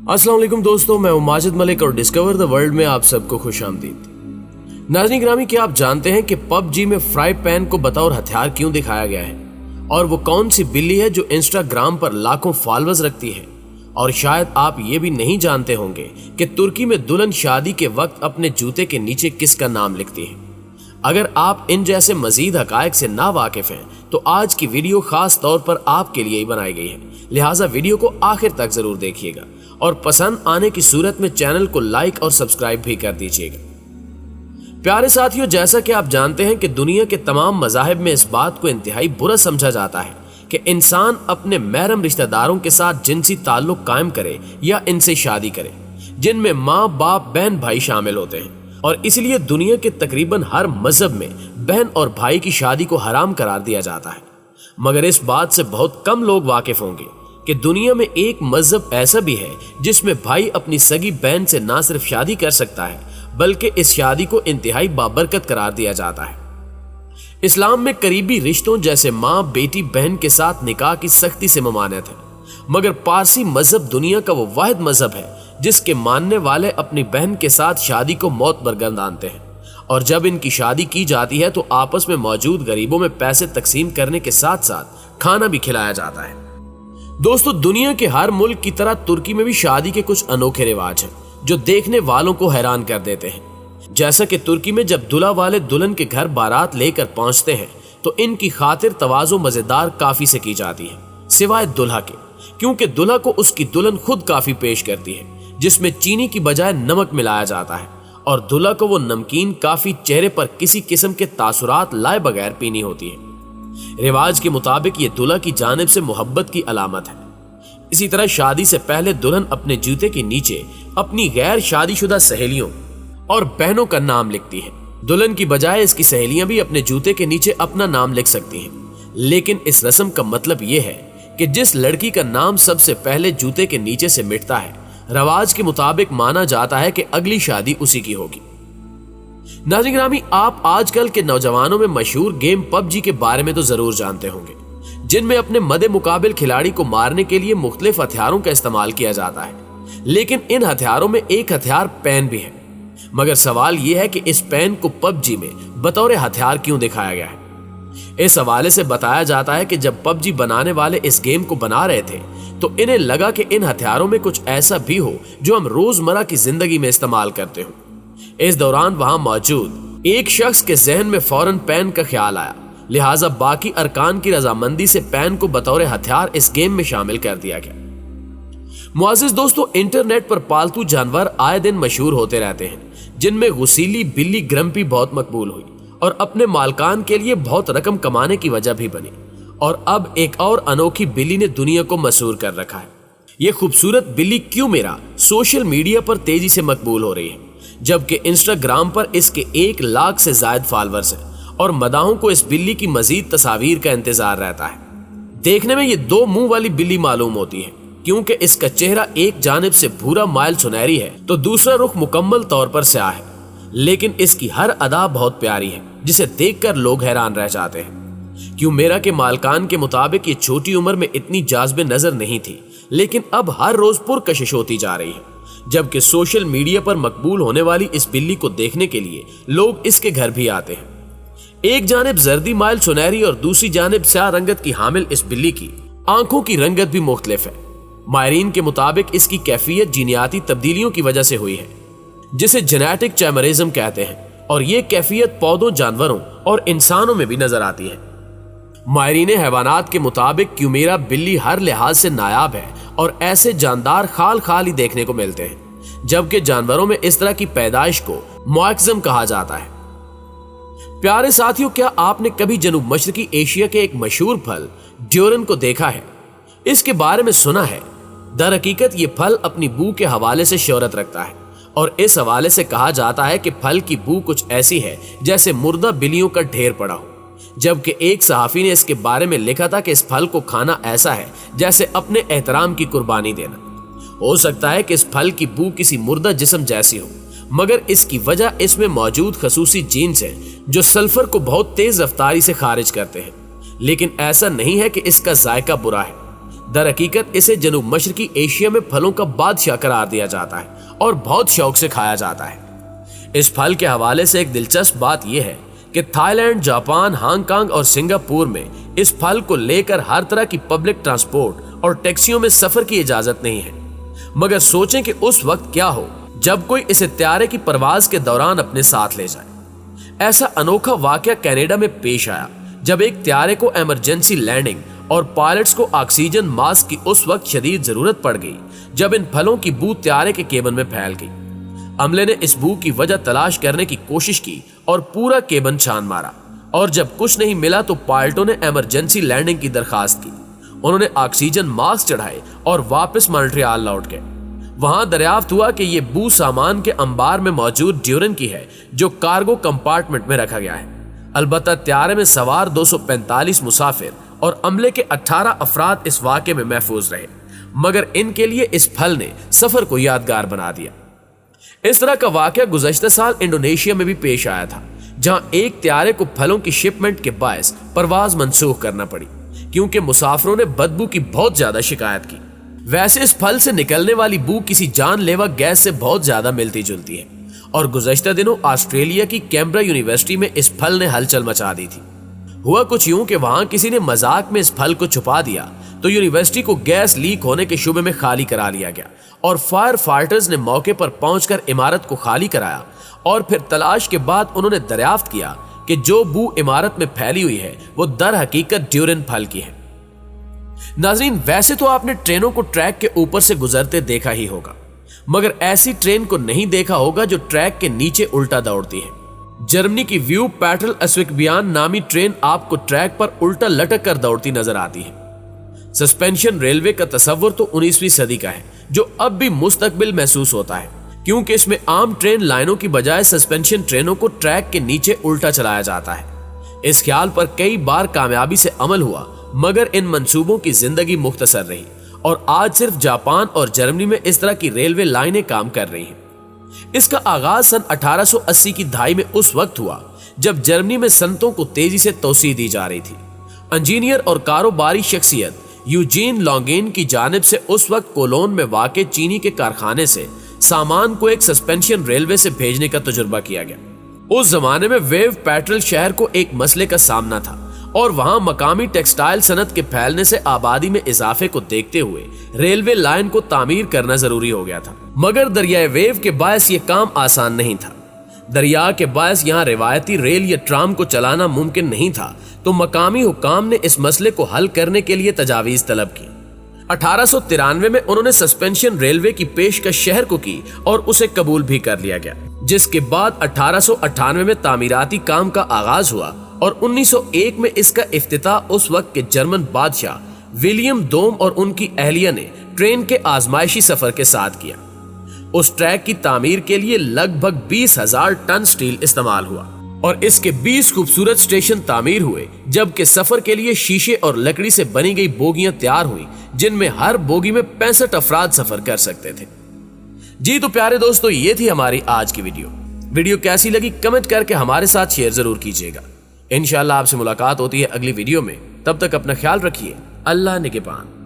अस्सलाम वालेकुम दोस्तों, मैं हूं माजिद मलिक और डिस्कवर द वर्ल्ड में आप सबको खुश आमदीद। नाज़रीन ग्रामी, क्या आप जानते हैं कि पबजी में फ्राई पैन को बतौर हथियार क्यों दिखाया गया है? और वो कौन सी बिल्ली है जो इंस्टाग्राम पर लाखों फॉलोअर्स रखती है? और शायद आप ये भी नहीं जानते होंगे कि तुर्की में दुल्हन शादी के वक्त अपने जूते के नीचे किसका नाम लिखती है। अगर आप इन जैसे मजीद हकायक से ना वाकिफ हैं तो आज की वीडियो खास तौर पर आपके लिए ही बनाई गई है, लिहाजा वीडियो को आखिर तक जरूर देखिएगा और पसंद आने की सूरत में चैनल को लाइक और सब्सक्राइब भी कर दीजिएगा। प्यारे साथियों, जैसा कि आप जानते हैं कि दुनिया के तमाम मज़ाहिब में इस बात को इंतहाई बुरा समझा जाता है कि इंसान अपने महरम रिश्तेदारों के साथ जिनसी ताल्लुक कायम करे या इनसे शादी करे, जिनमें माँ बाप बहन भाई शामिल होते हैं। और इसलिए दुनिया के तकरीबन हर मजहब में बहन और भाई की शादी को हराम करार दिया जाता है। मगर इस बात से बहुत कम लोग वाकिफ होंगे कि दुनिया में एक मजहब ऐसा भी है जिसमें भाई अपनी सगी बहन से ना सिर्फ शादी कर सकता है बल्कि इस शादी को इंतहाई बाबरकत करार दिया जाता है। इस्लाम में करीबी रिश्तों जैसे माँ बेटी बहन के साथ निकाह की सख्ती से ममानियत है, मगर पारसी मजहब दुनिया का वो वाहिद मजहब है जिसके मानने वाले अपनी बहन के साथ शादी को मौत बरगर्दानते हैं। और जब इनकी शादी की जाती है तो आपस में मौजूद गरीबों में पैसे तकसीम करने के साथ साथ खाना भी खिलाया जाता है। दोस्तों, दुनिया के हर मुल्क की तरह तुर्की में भी शादी के कुछ अनोखे रिवाज हैं जो देखने वालों को हैरान कर देते हैं। जैसा कि तुर्की में जब दुल्हा वाले दुल्हन के घर बारात लेकर पहुंचते हैं तो इनकी खातिर तवाज़ो मजेदार काफी से की जाती है, सिवाय दुल्हा के, क्योंकि दुल्हा को उसकी दुल्हन खुद काफी पेश करती है जिसमें चीनी की बजाय नमक मिलाया जाता है और दुल्हा को वो नमकीन काफी चेहरे पर किसी किस्म के तासुरात लाए बगैर पीनी होती है। रिवाज के मुताबिक ये दुल्हा की जानिब से मोहब्बत की अलामत है। इसी तरह शादी से पहले दुल्हन अपने जूते के नीचे अपनी गैर शादीशुदा सहेलियों और बहनों का नाम लिखती है। दुल्हन की बजाय इसकी सहेलियां भी अपने जूते के नीचे अपना नाम लिख सकती हैं, लेकिन इस रस्म का मतलब यह है कि जिस लड़की का नाम सबसे पहले जूते के नीचे से मिटता है, रवाज के मुताबिक माना जाता है कि अगली शादी उसी की होगी। नाज़रीन ग्रामी, आप आजकल के नौजवानों में मशहूर गेम पबजी के बारे में तो जरूर जानते होंगे, जिनमें अपने मदे मुकाबिल खिलाड़ी को मारने के लिए मुख्तलिफ हथियारों का इस्तेमाल किया जाता है। लेकिन इन हथियारों में एक हथियार पेन भी है। मगर सवाल यह है कि इस पेन को पबजी में बतौर हथियार क्यों दिखाया गया है? इस हवाले से बताया जाता है कि जब पबजी बनाने वाले इस गेम को बना रहे थे तो इन्हें लगा कि इन हथियारों में कुछ ऐसा भी हो जो हम रोजमर्रा की जिंदगी में इस्तेमाल करते हो। इस दौरान वहां मौजूद एक शख्स के जहन में फौरन पेन का ख्याल आया, लिहाजा बाकी अरकान की रजामंदी से पेन को बतौर हथियार इस गेम में शामिल कर दिया गया। मुआज़िज़ दोस्तों, इंटरनेट पर पालतू जानवर आए दिन मशहूर होते रहते हैं, जिनमें गुसीली बिल्ली ग्रम्पी बहुत मकबूल हुई और अपने मालकान के लिए बहुत रकम कमाने की वजह भी बनी। और अब एक और अनोखी बिल्ली ने दुनिया को मशहूर कर रखा है। यह खूबसूरत बिल्ली क्यूमेरा सोशल मीडिया पर तेजी से मकबूल हो रही है, जबकि इंस्टाग्राम पर इसके 1 लाख से ज्यादा फॉलोअर्स हैं और मदाहों को इस बिल्ली की मजीद तस्वीर का इंतजार रहता है। देखने में ये 2 मुंह वाली बिल्ली मालूम होती है, क्योंकि इसका चेहरा एक जानिब से भूरा माइल सुनहरी है तो दूसरा रुख मुकम्मल तौर पर स्याह है, लेकिन इसकी हर अदा बहुत प्यारी है जिसे देखकर लोग हैरान रह जाते हैं। क्यूमेरा के मालकान के मुताबिक ये छोटी उम्र में इतनी जाज़बे नजर नहीं थी, लेकिन अब हर रोज पुरकशिश होती जा रही है, जबकि सोशल मीडिया पर मकबूल होने वाली इस बिल्ली को देखने के लिए लोग इसके घर भी आते हैं। एक जानिब जर्दी माइल सुनहरी और दूसरी जानिब स्याह रंगत की हामिल इस बिल्ली की आंखों की रंगत भी मुख्तलिफ है। माहिरीन के मुताबिक इसकी कैफियत जीनियाती तब्दीलियों की वजह से हुई है, जिसे जेनेटिक चैमरिज्म कहते हैं, और ये कैफियत पौधों, जानवरों और इंसानों में भी नजर आती है। माहिरीन हैवानात के मुताबिक क्यूमेरा बिल्ली हर लिहाज से नायाब है और ऐसे जानदार खाल खाल ही देखने को मिलते हैं, जबकि जानवरों में इस तरह की पैदाइश को मुआक्जम कहा जाता है। प्यारे साथियों, क्या आपने कभी जनूब मशरकी एशिया के एक मशहूर फल ड्यूरन को देखा है? इसके बारे में सुना है? दर हकीकत ये फल अपनी बू के हवाले से शोहरत रखता है और इस हवाले से कहा जाता है कि फल की बू कुछ ऐसी है जैसे मुर्दा बिल्लियों का ढेर पड़ा हो, जबकि एक सहाफी ने इसके बारे में लिखा था कि इस फल को खाना ऐसा है जैसे अपने एहतराम की कुर्बानी देना। हो सकता है कि इस फल की बू किसी मुर्दा जिस्म जैसी हो, मगर इसकी वजह इसमें मौजूद खसूसी जीन्स हैं जो सल्फर को बहुत तेज रफ्तारी से खारिज करते हैं। लेकिन ऐसा नहीं है कि इसका जायका बुरा है। दर हकीकत इसे जनूब मशरकी एशिया में फलों का बादशाह करार दिया जाता है और बहुत शौक से खाया जाता है। इस फल के हवाले से एक दिलचस्प बात यह है कि थाईलैंड, जापान, हांगकांग और सिंगापुर में इस फल को लेकर हर तरह की पब्लिक ट्रांसपोर्ट और टैक्सियों में सफर की इजाजत नहीं है। मगर सोचें कि उस वक्त क्या हो जब कोई इसे त्यारे की परवाज के दौरान अपने साथ ले जाए। ऐसा अनोखा वाकया कनाडा में पेश आया जब एक त्यारे को इमरजेंसी लैंडिंग और पायलट्स को ऑक्सीजन मास्क की उस वक्त शदीद जरूरत पड़ गई जब इन फलों की बू त्यारे के केबिन में फैल गई। अमले ने इस बू की वजह तलाश करने की कोशिश की और पूरा केबिन छान मारा, और जब कुछ नहीं मिला तो पायलटों ने इमरजेंसी लैंडिंग की दरखास्त की। उन्होंने ऑक्सीजन मास्क चढ़ाए और वापस मॉन्ट्रियल लौट गए। वहां दरियाफ्त हुआ कि यह बू सामान के अंबार में मौजूद ड्यूरन की है जो कार्गो कंपार्टमेंट में रखा गया है। अलबत्ता त्यारे में सवार 245 मुसाफिर और अमले के 18 अफराद इस वाक़े में महफूज रहे, मगर इनके लिए इस फल ने सफर को यादगार बना दिया। इस तरह का वाकया गुज़श्ता साल इंडोनेशिया में भी पेश आया था, जहां एक त्यारे को फलों की शिपमेंट के बायस परवाज मनसूख करना पड़ी क्योंकि मुसाफिरों ने बदबू की बहुत ज्यादा शिकायत की। वैसे इस फल से निकलने वाली बू किसी जानलेवा गैस से बहुत ज्यादा मिलती जुलती है और गुज़श्ता दिनों ऑस्ट्रेलिया की कैम्ब्रा यूनिवर्सिटी में इस फल ने हलचल मचा दी थी। हुआ कुछ यूं कि वहां किसी ने मजाक में इस फल को छुपा दिया तो यूनिवर्सिटी को गैस लीक होने के शुबे में खाली करा लिया गया और फायर फाइटर्स ने मौके पर पहुंचकर इमारत को खाली कराया और फिर तलाश के बाद उन्होंने दरियाफ्त किया कि जो बू इमारत में फैली हुई है वो दर हकीकत ड्यूरन फल की है। नाज़रीन, वैसे तो आपने ट्रेनों को ट्रैक के ऊपर से गुजरते देखा ही होगा, मगर ऐसी ट्रेन को नहीं देखा होगा जो ट्रैक के नीचे उल्टा दौड़ती है। जर्मनी की व्यू पैट्रल अस्विकबियान नामी ट्रेन आपको ट्रैक पर उल्टा लटक कर दौड़ती नजर आती है। सस्पेंशन रेलवे का तस्वर तो 19वीं सदी का है जो अब भी मुस्तकबिल महसूस होता है, क्योंकि इसमें आम ट्रेन लाइनों की बजाय सस्पेंशन ट्रेनों को ट्रैक के नीचे उल्टा चलाया जाता है। इस ख्याल पर कई बार कामयाबी से अमल हुआ, मगर इन मंसूबों की जिंदगी मुख्तसर रही और आज सिर्फ जापान और जर्मनी में इस तरह की रेलवे लाइनें काम कर रही हैं। इसका आगाज सन 1880 की दहाई में उस वक्त हुआ जब जर्मनी में सनतों को तेजी से तोसी दी जा रही थी। इंजीनियर और कारोबारी शख्सियत यूजीन लॉन्गेन की जानिब से उस वक्त कोलोन में वाक़े चीनी के कारखाने से सामान को एक सस्पेंशन रेलवे से भेजने का तजुर्बा किया गया। उस जमाने में वेव पैट्रल शहर को एक मसले का सामना था और वहां मकामी टेक्सटाइल सनत के फैलने से आबादी में इजाफे को देखते हुए रेलवे लाइन को तामीर करना जरूरी हो गया था। मगर दरियाए वेव के बायस ये काम आसान नहीं था। दरिया के बायस यहाँ रिवायती रेल या ट्राम को चलाना मुमकिन नहीं था, तो मकामी हुकाम ने इस मसले को हल करने के लिए तजावीज तलब की। 1893 में उन्होंने सस्पेंशन रेलवे की पेशकश शहर को की और उसे कबूल भी कर लिया गया, जिसके बाद 1898 में तामीराती काम का आगाज हुआ और 1901 में इसका इफ्तिताह उस वक्त के जर्मन बादशाह विलियम दोम और उनकी अहलिया ने ट्रेन के आजमाइशी सफर के साथ किया। उस ट्रैक की तामीर के लिए लगभग 20,000 टन स्टील इस्तेमाल हुआ और इसके 20 खूबसूरत स्टेशन तामीर हुए, जबकि सफर के लिए शीशे और लकड़ी से बनी गई बोगियां तैयार हुई जिनमें हर बोगी में 65 अफराद सफर कर सकते थे। जी तो प्यारे दोस्तों, ये थी हमारी आज की वीडियो कैसी लगी कमेंट करके हमारे साथ शेयर जरूर कीजिएगा। इंशाअल्लाह आपसे मुलाकात होती है अगली वीडियो में। तब तक अपना ख्याल रखिए। अल्लाह निगहबान।